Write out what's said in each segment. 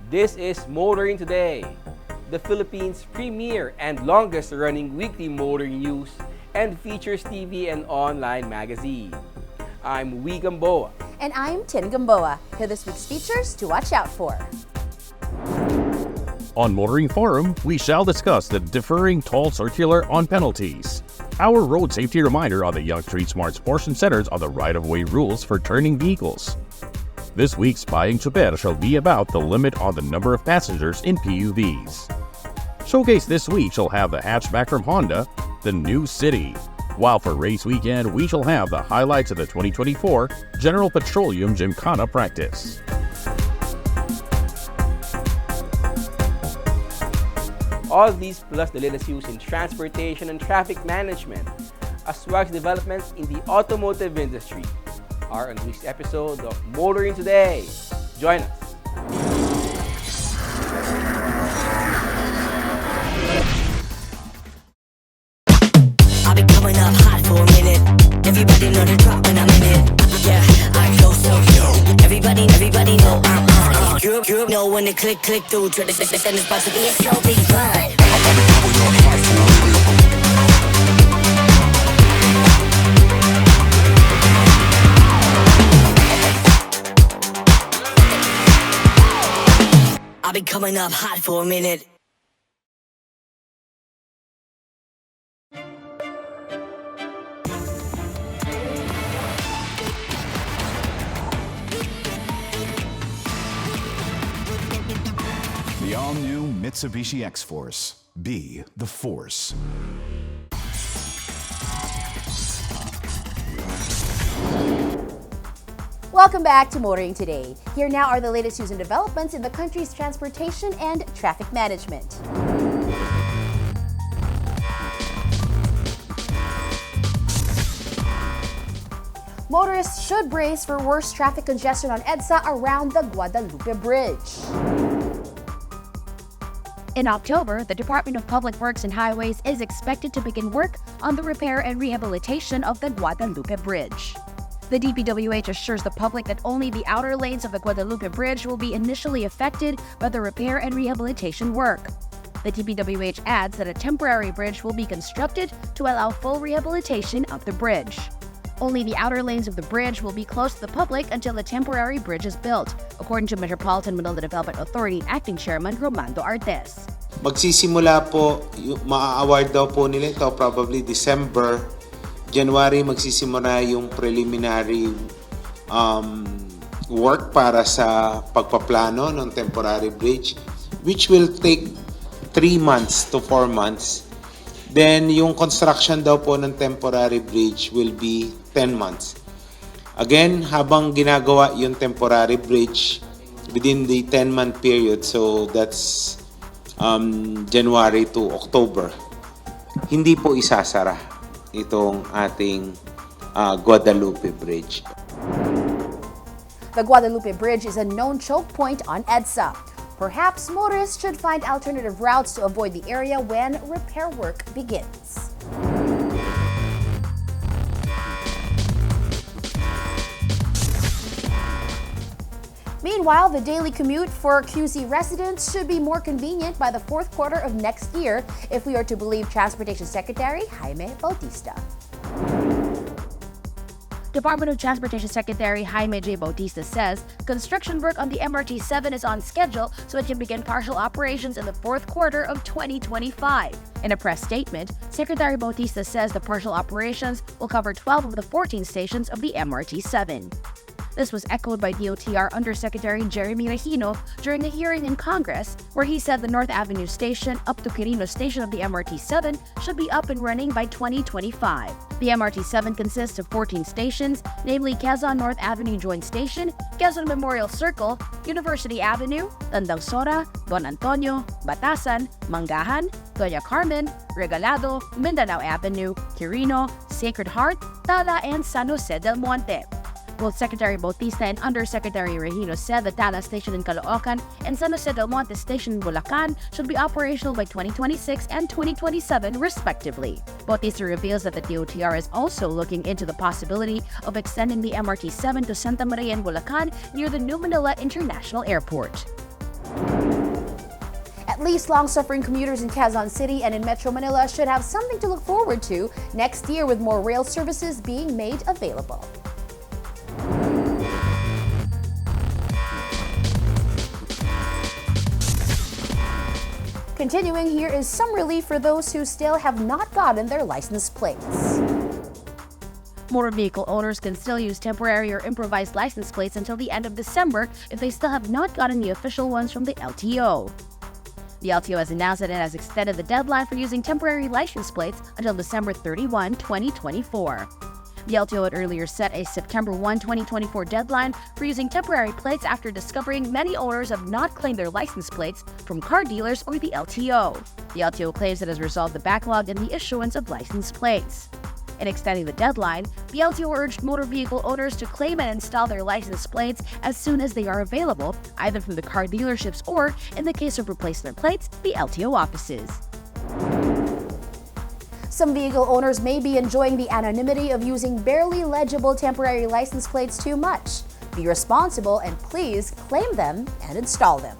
This is Motoring Today, the Philippines' premier and longest-running weekly motoring news and features TV and online magazine. I'm Wee Gamboa. And I'm Tin Gamboa. Here are this week's features to watch out for. On Motoring Forum, we shall discuss the deferring toll circular on penalties. Our road safety reminder on the Young Street Smarts portion centers on the right-of-way rules for turning vehicles. This week's Buying Super shall be about the limit on the number of passengers in PUVs. Showcase this week shall have the hatchback from Honda, the New City. While for race weekend, we shall have the highlights of the 2024 General Petroleum Gymkhana practice. All these plus the latest news in transportation and traffic management, as well as developments in the automotive industry, are on this week's episode of Motoring Today. Join us. I've been coming up hot for a minute. Everybody know the drop when I'm in it. Yeah, I go so yo. Everybody know I'm you know when the click through. Try to send this about to be a so big fun. I've been coming up hot for a minute. The all-new Mitsubishi X-Force. Be the force. Welcome back to Motoring Today. Here now are the latest news and developments in the country's transportation and traffic management. Motorists should brace for worse traffic congestion on EDSA around the Guadalupe Bridge. In October, the Department of Public Works and Highways is expected to begin work on the repair and rehabilitation of the Guadalupe Bridge. The DPWH assures the public that only the outer lanes of the Guadalupe Bridge will be initially affected by the repair and rehabilitation work. The DPWH adds that a temporary bridge will be constructed to allow full rehabilitation of the bridge. Only the outer lanes of the bridge will be closed to the public until the temporary bridge is built, according to Metropolitan Manila Development Authority Acting Chairman Romando Artes. Magsisimula po, ma-award daw po nila ito probably December. January magsisimula yung preliminary work para sa pagpaplano ng temporary bridge, which will take 3 months to 4 months. Then yung construction daw po ng temporary bridge will be 10 months. Again, habang ginagawa yung temporary bridge within the 10-month period, so that's January to October, hindi po isasara itong ating Guadalupe Bridge. The Guadalupe Bridge is a known choke point on EDSA. Perhaps motorists should find alternative routes to avoid the area when repair work begins. Meanwhile, the daily commute for QC residents should be more convenient by the fourth quarter of next year if we are to believe Transportation Secretary Jaime Bautista. Department of Transportation Secretary Jaime J. Bautista says construction work on the MRT-7 is on schedule so it can begin partial operations in the fourth quarter of 2025. In a press statement, Secretary Bautista says the partial operations will cover 12 of the 14 stations of the MRT-7. This was echoed by DOTR Undersecretary Jeremy Regino during a hearing in Congress, where he said the North Avenue Station up to Quirino Station of the MRT-7 should be up and running by 2025. The MRT-7 consists of 14 stations, namely Quezon North Avenue Joint Station, Quezon Memorial Circle, University Avenue, Tandang Sora, Don Antonio, Batasan, Mangahan, Doña Carmen, Regalado, Mindanao Avenue, Quirino, Sacred Heart, Tala, and San Jose del Monte. Both Secretary Bautista and Undersecretary Regino said the Tala Station in Caloocan and San Jose del Monte Station in Bulacan should be operational by 2026 and 2027, respectively. Bautista reveals that the DOTR is also looking into the possibility of extending the MRT-7 to Santa Maria in Bulacan near the New Manila International Airport. At least long-suffering commuters in Quezon City and in Metro Manila should have something to look forward to next year with more rail services being made available. Continuing, here is some relief for those who still have not gotten their license plates. Motor vehicle owners can still use temporary or improvised license plates until the end of December if they still have not gotten the official ones from the LTO. The LTO has announced that it has extended the deadline for using temporary license plates until December 31, 2024. The LTO had earlier set a September 1, 2024 deadline for using temporary plates after discovering many owners have not claimed their license plates from car dealers or the LTO. The LTO claims it has resolved the backlog in the issuance of license plates. In extending the deadline, the LTO urged motor vehicle owners to claim and install their license plates as soon as they are available, either from the car dealerships or, in the case of replacement plates, the LTO offices. Some vehicle owners may be enjoying the anonymity of using barely legible temporary license plates too much. Be responsible and please claim them and install them.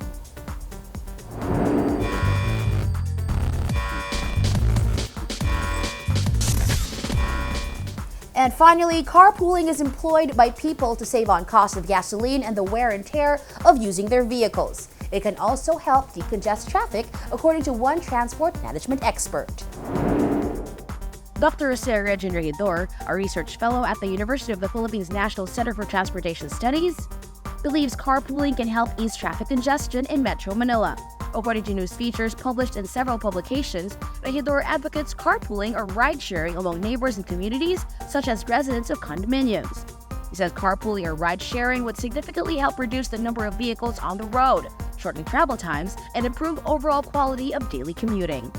And finally, carpooling is employed by people to save on cost of gasoline and the wear and tear of using their vehicles. It can also help decongest traffic, according to one transport management expert. Dr. Jose Regin Regidor, a research fellow at the University of the Philippines National Center for Transportation Studies, believes carpooling can help ease traffic congestion in Metro Manila. According to news features published in several publications, Regidor advocates carpooling or ride-sharing among neighbors and communities, such as residents of condominiums. He says carpooling or ride-sharing would significantly help reduce the number of vehicles on the road, shorten travel times, and improve overall quality of daily commuting.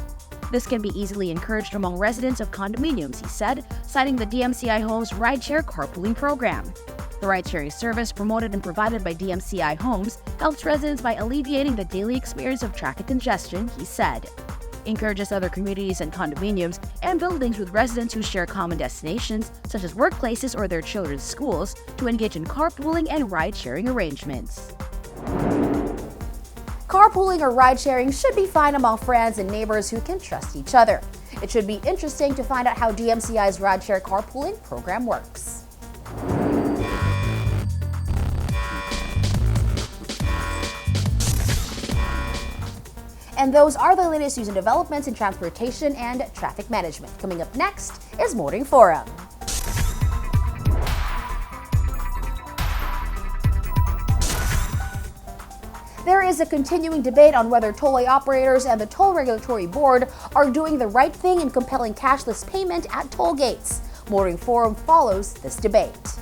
This can be easily encouraged among residents of condominiums, he said, citing the DMCI Homes Rideshare Carpooling Program. The ride-sharing service, promoted and provided by DMCI Homes, helps residents by alleviating the daily experience of traffic congestion, he said. Encourages other communities and condominiums and buildings with residents who share common destinations, such as workplaces or their children's schools, to engage in carpooling and ride-sharing arrangements. Carpooling or ride-sharing should be fine among friends and neighbors who can trust each other. It should be interesting to find out how DMCI's ride-share carpooling program works. And those are the latest news and developments in transportation and traffic management. Coming up next is Motoring Forum. There is a continuing debate on whether tollway operators and the Toll Regulatory Board are doing the right thing in compelling cashless payment at toll gates. Motoring Forum follows this debate.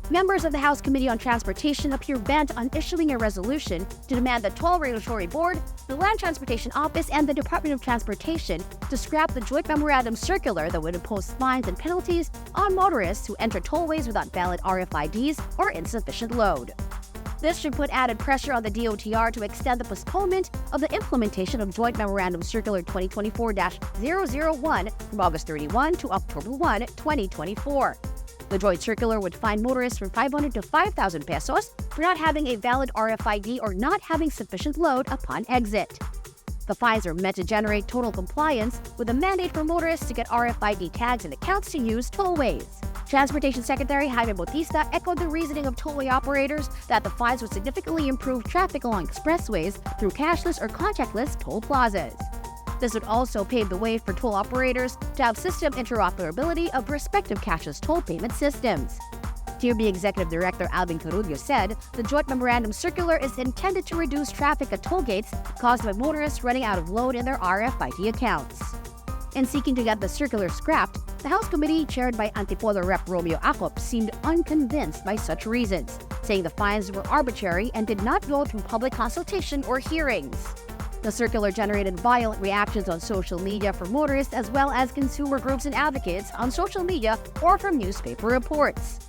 Members of the House Committee on Transportation appear bent on issuing a resolution to demand the Toll Regulatory Board, the Land Transportation Office, and the Department of Transportation to scrap the joint memorandum circular that would impose fines and penalties on motorists who enter tollways without valid RFIDs or insufficient load. This should put added pressure on the DOTR to extend the postponement of the implementation of Joint Memorandum Circular 2024-001 from August 31 to October 1, 2024. The joint circular would fine motorists from 500 to 5,000 pesos for not having a valid RFID or not having sufficient load upon exit. The fines are meant to generate total compliance with a mandate for motorists to get RFID tags and accounts to use tollways. Transportation Secretary Jaime Bautista echoed the reasoning of tollway operators that the fines would significantly improve traffic along expressways through cashless or contactless toll plazas. This would also pave the way for toll operators to have system interoperability of respective cashless toll payment systems. TRB Executive Director Alvin Carudlo said the joint memorandum circular is intended to reduce traffic at toll gates caused by motorists running out of load in their RFID accounts. In seeking to get the circular scrapped, the House Committee, chaired by Antipolo Rep. Romeo Acop, seemed unconvinced by such reasons, saying the fines were arbitrary and did not go through public consultation or hearings. The circular generated violent reactions on social media from motorists as well as consumer groups and advocates on social media or from newspaper reports.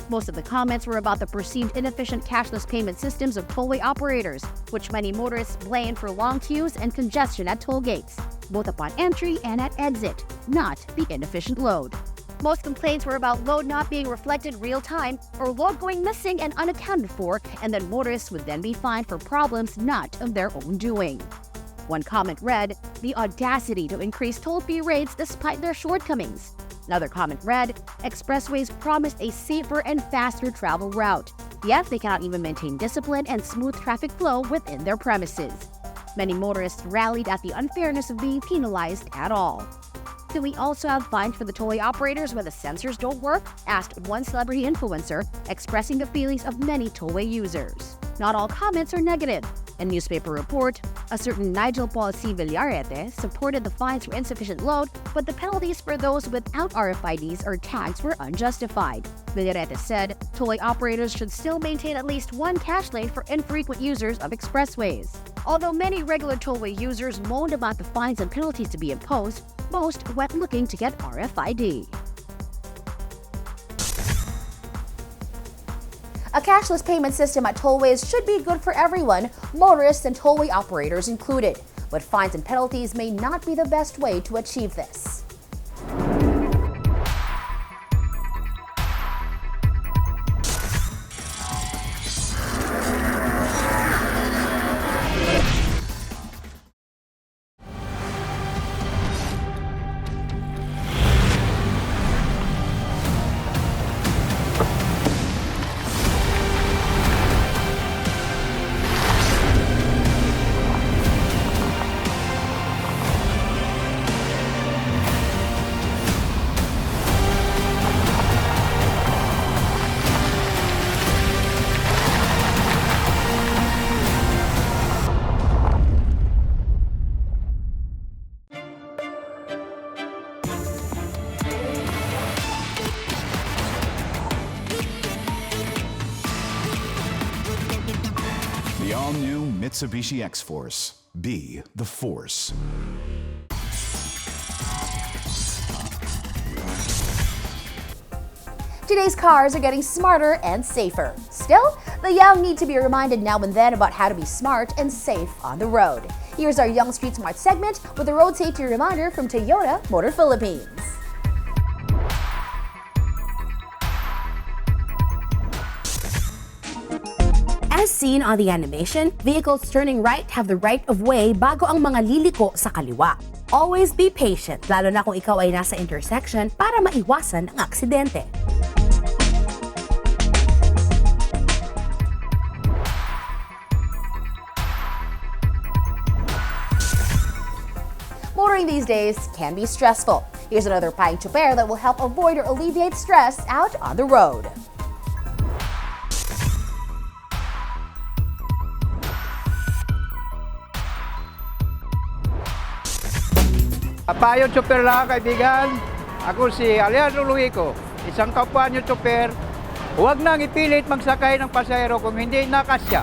Most of the comments were about the perceived inefficient cashless payment systems of tollway operators, which many motorists blamed for long queues and congestion at toll gates, both upon entry and at exit, not the inefficient load. Most complaints were about load not being reflected real-time or load going missing and unaccounted for, and then motorists would then be fined for problems not of their own doing. One comment read, "The audacity to increase toll fee rates despite their shortcomings." Another comment read, "Expressways promised a safer and faster travel route, yet they cannot even maintain discipline and smooth traffic flow within their premises." Many motorists rallied at the unfairness of being penalized at all. "Do we also have fines for the tollway operators when the sensors don't work?" asked one celebrity influencer, expressing the feelings of many tollway users. Not all comments are negative. In newspaper report, a certain Nigel Paul C. Villarete supported the fines for insufficient load, but the penalties for those without RFIDs or tags were unjustified. Villarete said tollway operators should still maintain at least one cash lane for infrequent users of expressways. Although many regular tollway users moaned about the fines and penalties to be imposed, most went looking to get RFID. A cashless payment system at tollways should be good for everyone, motorists and tollway operators included. But fines and penalties may not be the best way to achieve this. The all-new Mitsubishi X-Force. Be the force. Today's cars are getting smarter and safer. Still, the young need to be reminded now and then about how to be smart and safe on the road. Here's our Young Street Smart segment with a road safety reminder from Toyota Motor Philippines. As seen on the animation, vehicles turning right have the right of way bago ang mga liliko sa kaliwa. Always be patient, lalo na kung ikaw ay nasa intersection para maiwasan ang aksidente. Motoring these days can be stressful. Here's another paying chopper that will help avoid or alleviate stress out on the road. Payo chopper lang kaibigan. Ako si Alejandro Luico, isang kapwa nyo chopper. Huwag nang ipilit magsakay ng pasahero kung hindi nakasya.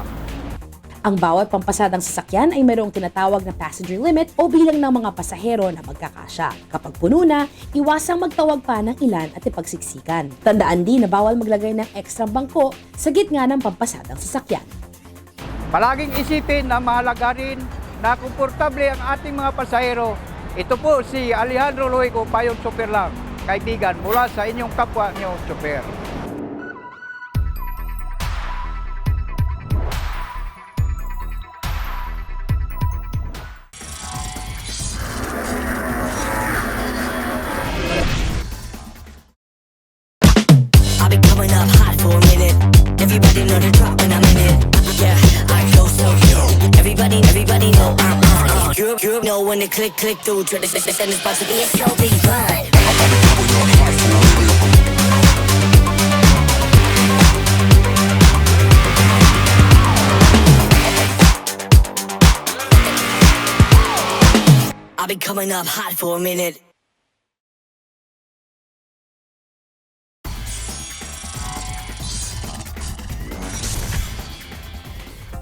Ang bawat pampasadang sasakyan ay mayroong tinatawag na passenger limit o bilang ng mga pasahero na magkakasya. Kapag puno na, iwasang magtawag pa ng ilan at ipagsiksikan. Tandaan din na bawal maglagay ng ekstrang bangko sa gitna ng pampasadang sasakyan. Palaging isipin na mahalaga rin na komportable ang ating mga pasahero. Ito po si Alejandro Luico, payong chopper lang, kaibigan, mula sa inyong kapwa nyo chopper. I've been coming up hot for a minute. Everybody know the drop when I'm in it. Yeah, I go so everybody know I'm you know when they click through to the system is about to be a show big fun. I've been coming up hot for a minute.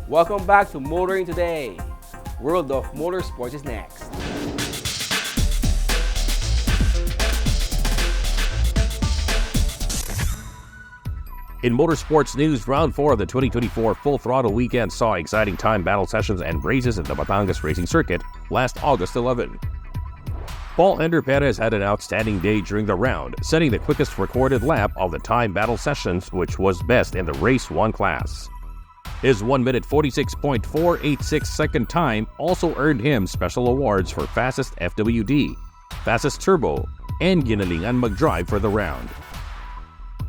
Welcome back to Motoring Today. World of Motorsports is next. In motorsports news, round 4 of the 2024 Full Throttle Weekend saw exciting time battle sessions and races at the Batangas Racing Circuit last August 11. Paul Ender Perez had an outstanding day during the round, setting the quickest recorded lap of the time battle sessions, which was best in the Race 1 class. His 1 minute 46.486 second time also earned him special awards for fastest FWD, fastest turbo, and Ginalingan Magdrive for the round.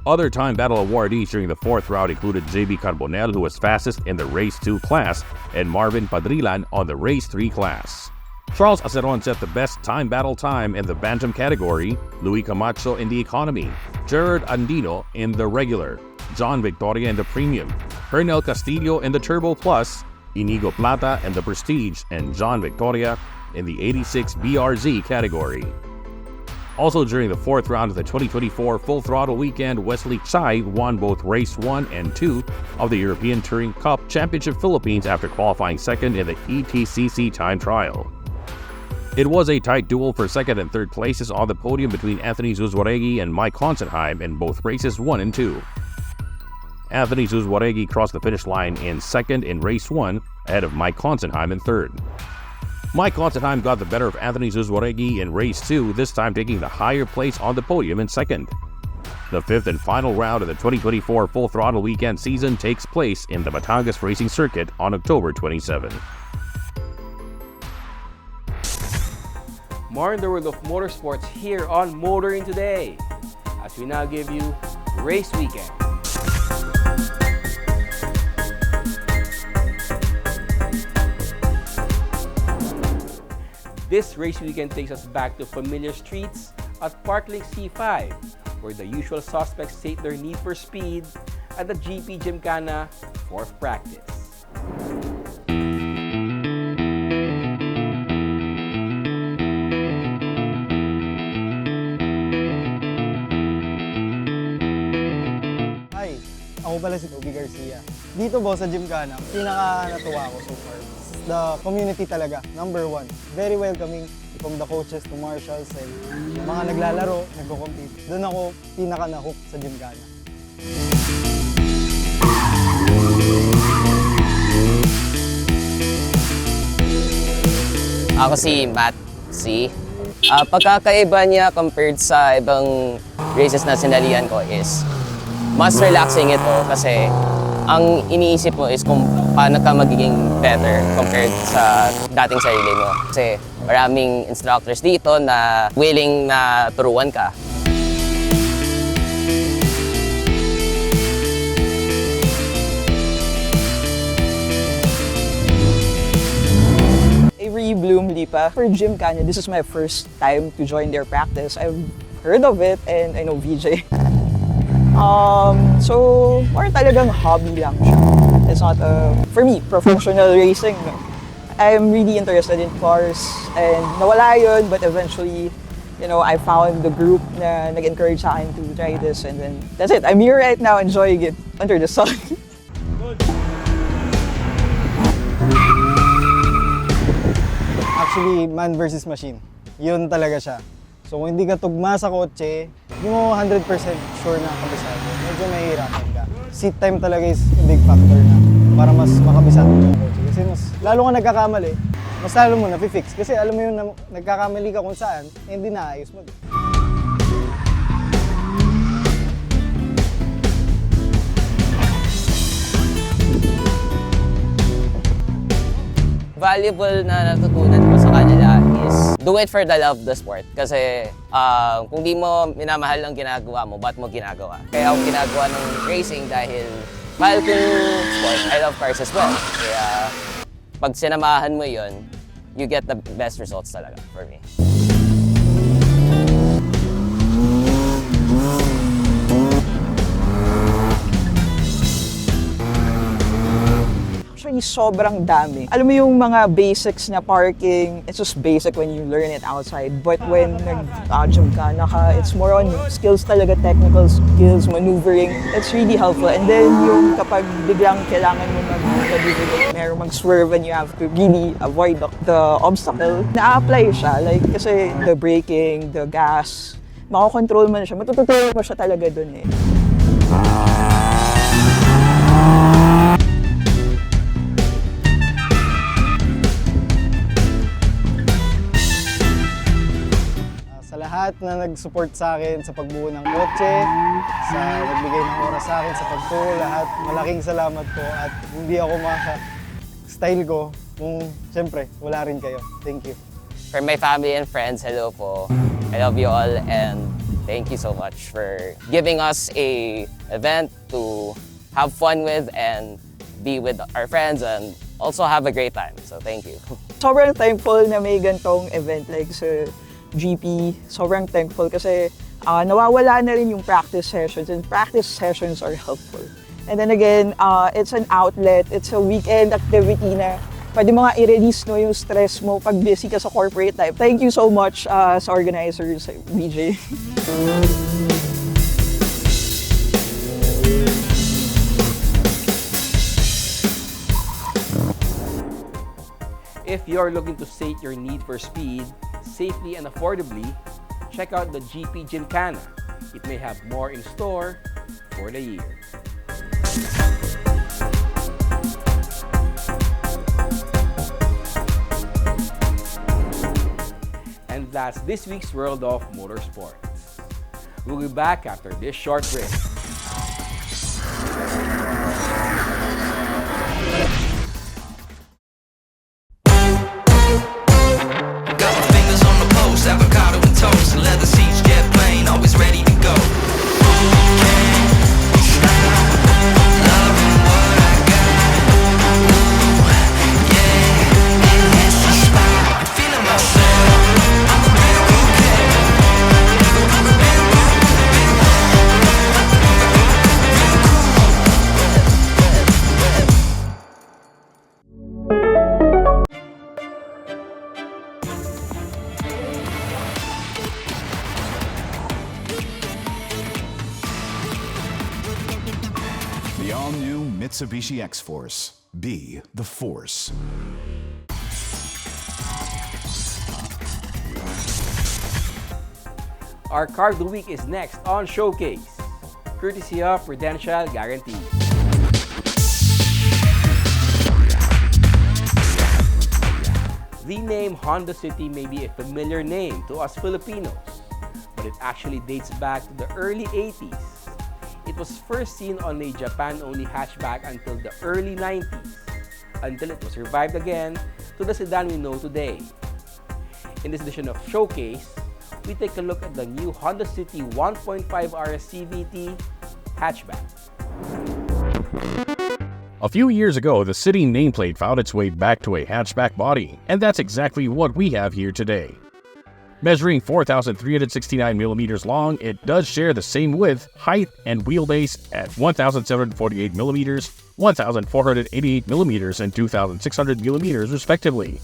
Other time battle awardees during the 4th round included JB Carbonell, who was fastest in the Race 2 class, and Marvin Padrilan on the Race 3 class. Charles Aceron set the best time battle time in the Bantam category, Louis Camacho in the economy, Gerard Andino in the regular, John Victoria in the premium, Hernel Castillo in the Turbo Plus, Inigo Plata in the Prestige, and John Victoria in the 86 BRZ category. Also during the 4th round of the 2024 Full Throttle Weekend, Wesley Chai won both Race 1 and 2 of the European Touring Cup Championship Philippines after qualifying second in the ETCC time trial. It was a tight duel for second and third places on the podium between Anthony Zuzwaregi and Mike Consenheim in both races 1 and 2. Anthony Zuzwaregi crossed the finish line in second in Race 1 ahead of Mike Consenheim in third. Mike Consenheim got the better of Anthony Zuzwaregi in Race 2, this time taking the higher place on the podium in second. The 5th and final round of the 2024 Full Throttle Weekend season takes place in the Batangas Racing Circuit on October 27. More in the world of motorsports here on Motoring Today, as we now give you Race Weekend. This race weekend takes us back to familiar streets at Parklink C5, where the usual suspects state their need for speed at the GP Gymkhana 4th practice. Hi, ako pala si Toby Garcia. Dito po sa Gymkhana, pinaka-natuwa ko so far. The community talaga, number 1. Very welcoming from the coaches to marshals and mga naglalaro, nagko-compete. Doon ako pinaka-nahook sa Gymkhana. Ako si Matt C. Pagkakaiba niya compared sa ibang races na sinalihan ko is mas relaxing ito kasi ang iniisip mo is kung paano ka magiging better compared sa dating sarili mo. Kasi maraming instructors dito na willing na turuan ka. Avery Bloom Lipa. For Gymkhana, this is my first time to join their practice. I've heard of it and I know VJ. So, more talagang hobby lang siya. It's not, for me, professional racing. No. I'm really interested in cars and nawala yun, but eventually, you know, I found the group na nag-encourage sa akin to try this and then that's it. I'm here right now enjoying it under the sun. Actually, man versus machine. Yun talaga siya. So kung hindi ka tugma sa kotse, hindi mo 100% sure na kabisado. Medyo mahihirapan ka. Seat time talaga is a big factor na para mas makabisado mo yung kotse. Kasi mas lalo ka nagkakamali, mas lalo mo na-fix. Kasi alam mo yun na nagkakamali ka kung saan, hindi naayos mo. Valuable na natutunan ko sa kanila is do it for the love of the sport. Kasi kung di mo minamahal ang ginagawa mo, ba't mo ginagawa? Kaya ako ginagawa ng racing dahil mahal ko yung sport. I love cars as well. Kaya pag sinamahan mo yun, you get the best results talaga for me. Actually, Actually, sobrang dami. Alam mo yung mga basics na parking, it's just basic when you learn it outside. But when nag-gym ka, it's more on skills talaga, technical skills, maneuvering. It's really helpful. And then yung kapag biglang kailangan mo mag-maneuver, merong mag-swerve and you have to really avoid the obstacle, na-apply siya. Like, kasi the braking, the gas, makakontrol mo na siya. Matututunan mo siya talaga dun eh. Lahat na nag-support sa akin sa pagbuo ng kotse, sa nagbigay ng oras sa akin sa pagturo, lahat malaking salamat po at hindi ako style ko kung siyempre wala rin kayo. Thank you. For my family and friends, hello po. I love you all and thank you so much for giving us a event to have fun with and be with our friends and also have a great time. So thank you. Sobrang thankful na may gantong event like sa GP, sobrang thankful kasi nawawala na rin yung practice sessions and practice sessions are helpful. And then again, it's an outlet, it's a weekend activity na pwede mo nga i-release yung stress mo pag busy ka sa corporate life. Thank you so much sa organizers, BJ. If you're looking to sate your need for speed, safely and affordably, check out the GP Gymkhana. It may have more in store for the year. And that's this week's World of Motorsports. We'll be back after this short break. Avocado and toast, leather seats, jet plane, always ready to go. Loving what I got. Yeah, it hits the spot. Feeling myself. I'm a real cool The all-new Mitsubishi X-Force. Be the force. Our car of the week is next on Showcase, courtesy of Prudential Guarantee. The name Honda City may be a familiar name to us Filipinos, but it actually dates back to the early 80s. It was first seen on a Japan-only hatchback until the early 90s, until it was revived again to the sedan we know today. In this edition of Showcase, we take a look at the new Honda City 1.5 RS CVT hatchback. A few years ago, the City nameplate found its way back to a hatchback body, and that's exactly what we have here today. Measuring 4,369mm long, it does share the same width, height, and wheelbase at 1,748mm, 1,488mm, and 2,600mm respectively.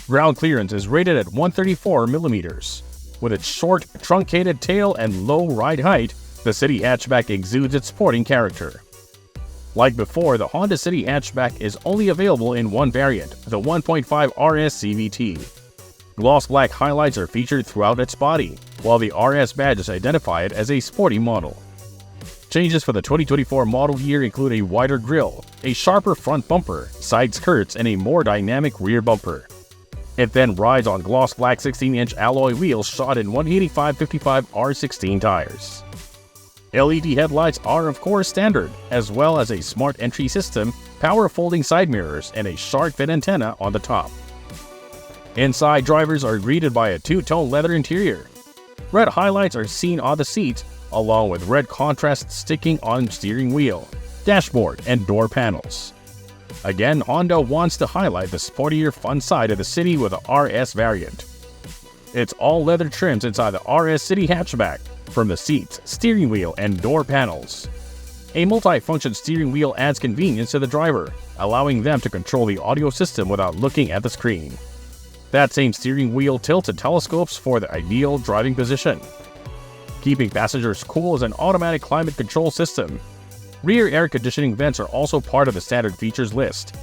Ground clearance is rated at 134mm. With its short, truncated tail and low ride height, the City hatchback exudes its sporting character. Like before, the Honda City hatchback is only available in one variant, the 1.5 RS CVT. Gloss black highlights are featured throughout its body, while the RS badges identify it as a sporty model. Changes for the 2024 model year include a wider grille, a sharper front bumper, side skirts, and a more dynamic rear bumper. It then rides on gloss black 16-inch alloy wheels shod in 185/55 R16 tires. LED headlights are of course standard, as well as a smart entry system, power folding side mirrors, and a shark fin antenna on the top. Inside, drivers are greeted by a two-tone leather interior. Red highlights are seen on the seats, along with red contrast sticking on steering wheel, dashboard, and door panels. Again, Honda wants to highlight the sportier fun side of the City with the RS variant. It's all leather trims inside the RS City hatchback, from the seats, steering wheel, and door panels. A multi-function steering wheel adds convenience to the driver, allowing them to control the audio system without looking at the screen. That same steering wheel tilts and telescopes for the ideal driving position. Keeping passengers cool is an automatic climate control system. Rear air conditioning vents are also part of the standard features list.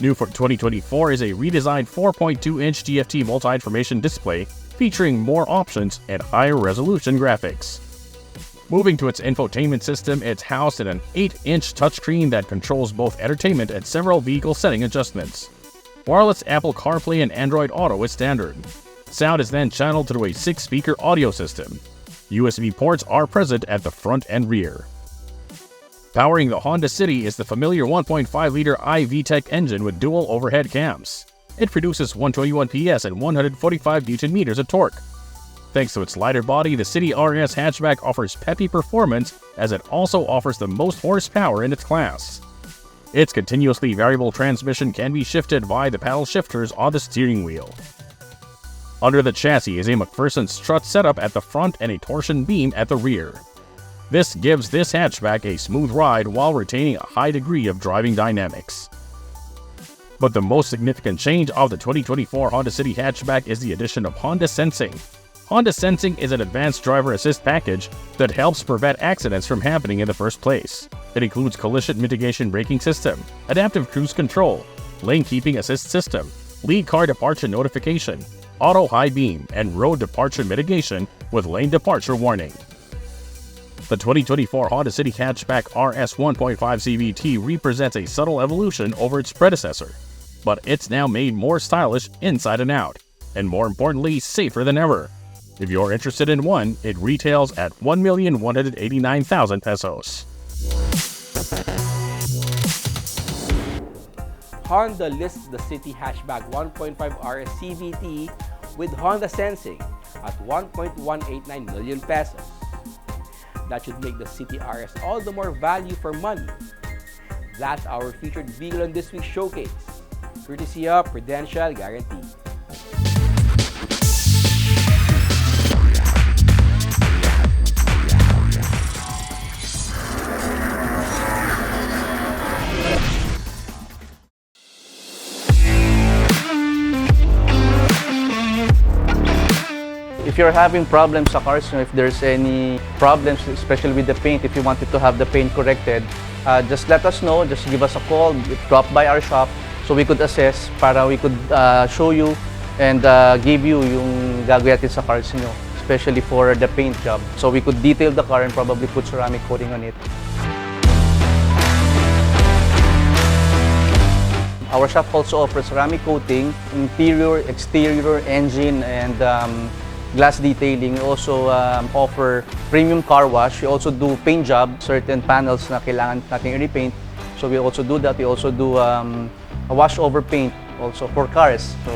New for 2024 is a redesigned 4.2-inch TFT multi-information display featuring more options and higher resolution graphics. Moving to its infotainment system, it's housed in an 8-inch touchscreen that controls both entertainment and several vehicle setting adjustments. Wireless Apple CarPlay and Android Auto is standard. Sound is then channeled through a 6-speaker audio system. USB ports are present at the front and rear. Powering the Honda City is the familiar 1.5-liter iVTEC engine with dual overhead cams. It produces 121 PS and 145 Nm of torque. Thanks to its lighter body, the City RS hatchback offers peppy performance as it also offers the most horsepower in its class. Its continuously variable transmission can be shifted via the paddle shifters on the steering wheel. Under the chassis is a McPherson strut setup at the front and a torsion beam at the rear. This gives this hatchback a smooth ride while retaining a high degree of driving dynamics. But the most significant change of the 2024 Honda City hatchback is the addition of Honda Sensing. Honda Sensing is an advanced driver assist package that helps prevent accidents from happening in the first place. It includes collision mitigation braking system, adaptive cruise control, lane keeping assist system, lead car departure notification, auto high beam, and road departure mitigation with lane departure warning. The 2024 Honda City Hatchback RS 1.5 CVT represents a subtle evolution over its predecessor, but it's now made more stylish inside and out, and more importantly, safer than ever. If you're interested in one, it retails at 1,189,000 pesos. Honda lists the City Hatchback 1.5 RS CVT with Honda Sensing at 1.189 million pesos. That should make the City RS all the more value for money. That's our featured vehicle on this week's showcase, courtesy of Prudential Guarantee. If you're having problems sa cars, if there's any problems, especially with the paint, if you wanted to have the paint corrected, just let us know, just give us a call, drop by our shop so we could assess para we could show you and give you yung gagawin natin sa cars nyo, especially for the paint job. So we could detail the car and probably put ceramic coating on it. Our shop also offers ceramic coating, interior, exterior, engine, and glass detailing. We also offer premium car wash. We also do paint job, certain panels na kailangan natin i-repaint. So we also do that. We also do a wash over paint also for cars. So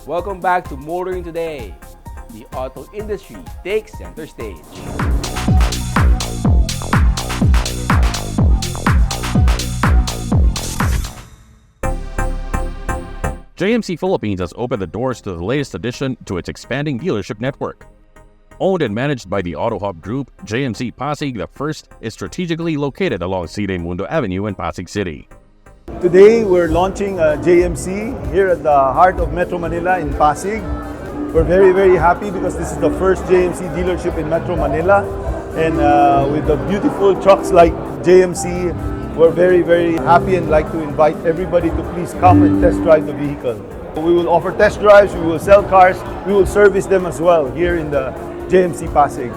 Welcome back to Motoring Today. The auto industry takes center stage. JMC Philippines has opened the doors to the latest addition to its expanding dealership network. Owned and managed by the Auto Hub Group, JMC Pasig the First is strategically located along Cide Mundo Avenue in Pasig City. Today, we're launching JMC here at the heart of Metro Manila in Pasig. We're very, very happy because this is the first JMC dealership in Metro Manila. And with the beautiful trucks like JMC, we're very, very happy and like to invite everybody to please come and test drive the vehicle. We will offer test drives, we will sell cars, we will service them as well here in the JMC Pasig.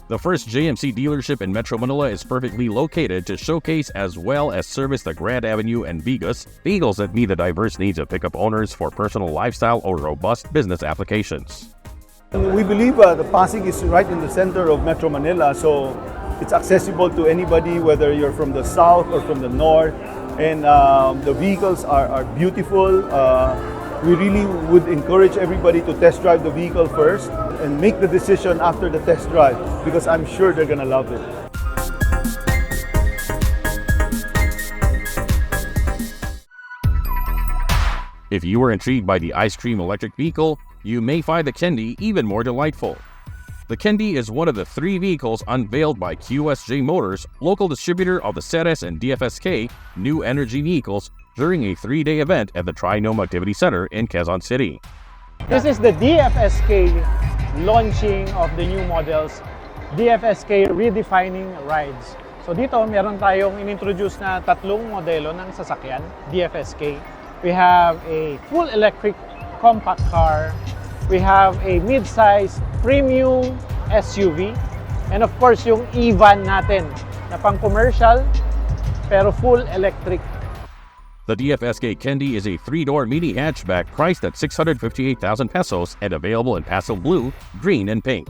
The first JMC dealership in Metro Manila is perfectly located to showcase as well as service the Grand Avenue and Vigus, vehicles that meet the diverse needs of pickup owners for personal lifestyle or robust business applications. We believe the Pasig is right in the center of Metro Manila, so it's accessible to anybody, whether you're from the south or from the north. And the vehicles are beautiful. We really would encourage everybody to test drive the vehicle first. and make the decision after the test drive because I'm sure they're gonna love it. If you were intrigued by the Ice Cream electric vehicle, you may find the Kendi even more delightful. The Kendi is one of the 3 vehicles unveiled by QSJ Motors, local distributor of the Ceres and DFSK new energy vehicles, during a 3-day event at the Trinome Activity Center in Quezon City. This is the DFSK launching of the new models, DFSK Redefining Rides. So dito meron tayong inintroduce na 3 modelo ng sasakyan, DFSK. We have a full electric compact car, we have a mid-size premium SUV, and of course yung e-van natin na pang commercial pero full electric. The DFSK Kendi is a 3-door mini hatchback priced at 658,000 pesos and available in pastel blue, green, and pink.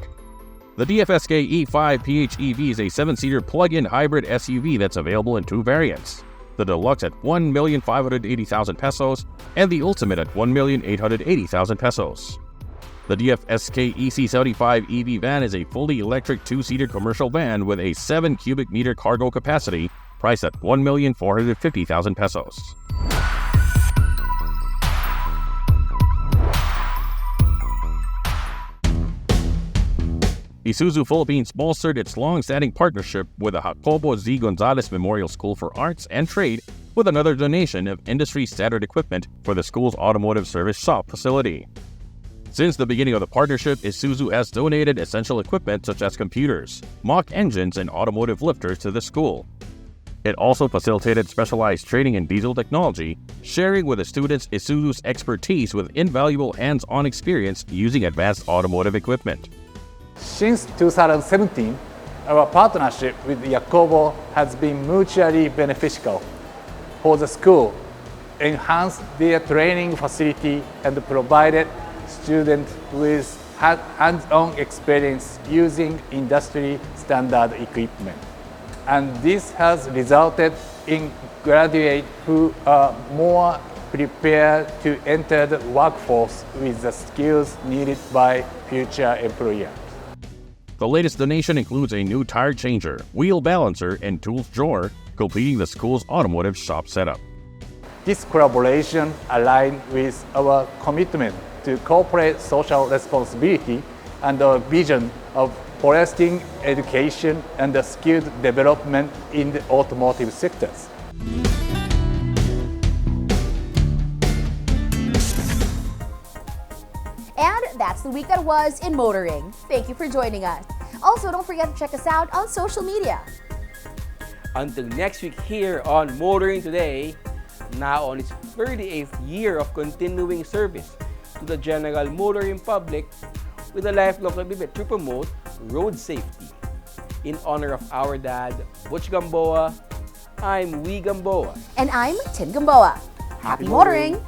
The DFSK E5 PHEV is a 7-seater plug-in hybrid SUV that's available in 2 variants. The Deluxe at 1,580,000 pesos and the Ultimate at 1,880,000 pesos. The DFSK EC75 EV van is a fully electric 2-seater commercial van with a 7 cubic meter cargo capacity priced at 1,450,000 pesos. Isuzu Philippines bolstered its long-standing partnership with the Jacobo Z. Gonzalez Memorial School for Arts and Trade with another donation of industry-standard equipment for the school's automotive service shop facility. Since the beginning of the partnership, Isuzu has donated essential equipment such as computers, mock engines, and automotive lifters to the school. It also facilitated specialized training in diesel technology, sharing with the students Isuzu's expertise with invaluable hands-on experience using advanced automotive equipment. Since 2017, our partnership with Jacobo has been mutually beneficial for the school, enhanced their training facility, and provided students with hands-on experience using industry standard equipment. And this has resulted in graduates who are more prepared to enter the workforce with the skills needed by future employers. The latest donation includes a new tire changer, wheel balancer, and tools drawer, completing the school's automotive shop setup. This collaboration aligns with our commitment to corporate social responsibility and our vision of fostering education and skilled development in the automotive sectors. And that's the week that was in motoring. Thank you for joining us. Also, don't forget to check us out on social media. Until next week here on Motoring Today, now on its 38th year of continuing service to the general motoring public with a lifelong commitment to promote road safety. In honor of our dad, Butch Gamboa, I'm Wee Gamboa. And I'm Tin Gamboa. Happy motoring!